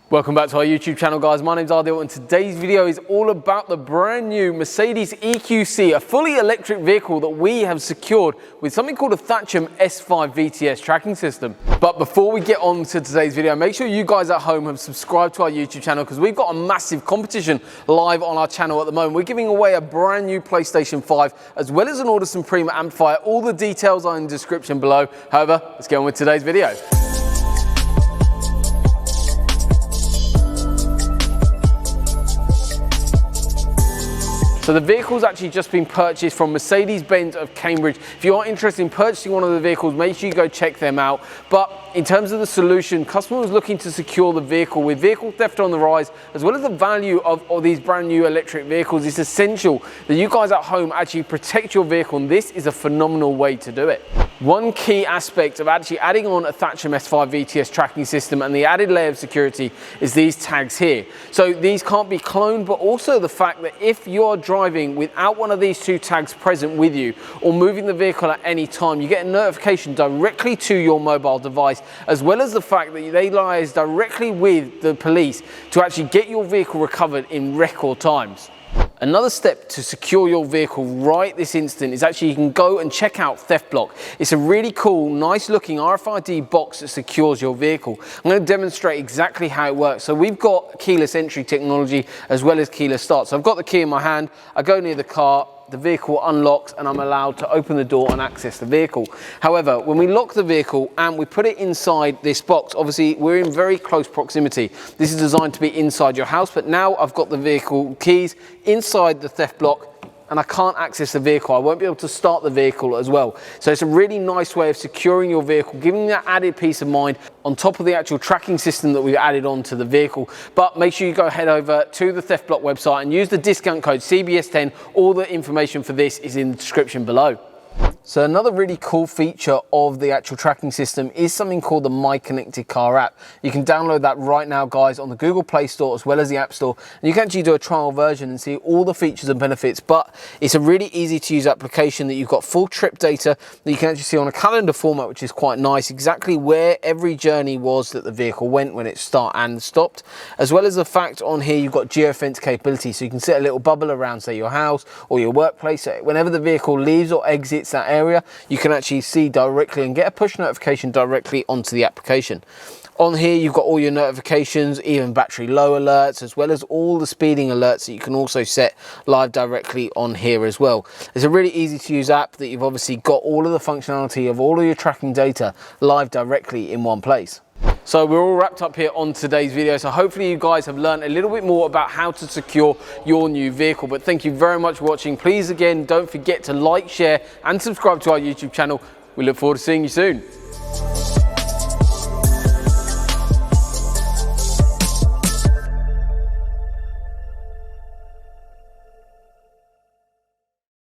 Welcome back to our YouTube channel, guys. My name's Adil and today's video is all about the brand new Mercedes EQC, a fully electric vehicle that we have secured with something called a Thatcham S5 VTS tracking system. But before we get on to today's video, make sure you guys at home have subscribed to our YouTube channel because we've got a massive competition live on our channel at the moment. We're giving away a brand new PlayStation 5 as well as an Audison Prima amplifier. All the details are in the description below. However, let's get on with today's video. So the vehicle's actually just been purchased from Mercedes-Benz of Cambridge. If you are interested in purchasing one of the vehicles, make sure you go check them out. But in terms of the solution, customers looking to secure the vehicle with vehicle theft on the rise, as well as the value of these brand new electric vehicles, it's essential that you guys at home actually protect your vehicle, and this is a phenomenal way to do it. One key aspect of actually adding on a Thatcham S5 VTS tracking system and the added layer of security is these tags here. So these can't be cloned, but also the fact that if you're driving without one of these two tags present with you or moving the vehicle at any time, you get a notification directly to your mobile device, as well as the fact that they liaise directly with the police to actually get your vehicle recovered in record times. Another step to secure your vehicle right this instant is actually you can go and check out Theftblock. It's a really cool, nice looking RFID box that secures your vehicle. I'm going to demonstrate exactly how it works. So we've got keyless entry technology as well as keyless start. So I've got the key in my hand, I go near the car, the vehicle unlocks and I'm allowed to open the door and access the vehicle. However, when we lock the vehicle and we put it inside this box, obviously we're in very close proximity. This is designed to be inside your house, but now I've got the vehicle keys inside the Theftblock and I can't access the vehicle. I won't be able to start the vehicle as well. So it's a really nice way of securing your vehicle, giving that added peace of mind on top of the actual tracking system that we've added onto the vehicle. But make sure you go head over to the Theftblock website and use the discount code CBS10. All the information for this is in the description below. So another really cool feature of the actual tracking system is something called the My Connected Car app. You can download that right now, guys, on the Google Play Store as well as the App Store. And you can actually do a trial version and see all the features and benefits, but it's a really easy to use application that you've got full trip data that you can actually see on a calendar format, which is quite nice, exactly where every journey was that the vehicle went when it started and stopped, as well as the fact on here you've got geofence capability, so you can set a little bubble around, say, your house or your workplace. So whenever the vehicle leaves or exits that area, you can actually see directly and get a push notification directly onto the application. On here you've got all your notifications, even battery low alerts, as well as all the speeding alerts that you can also set live directly on here as well. It's a really easy to use app that you've obviously got all of the functionality of all of your tracking data live directly in one place. So we're all wrapped up here on today's video. So hopefully you guys have learned a little bit more about how to secure your new vehicle. But thank you very much for watching. Please, again, don't forget to like, share and subscribe to our YouTube channel. We look forward to seeing you soon.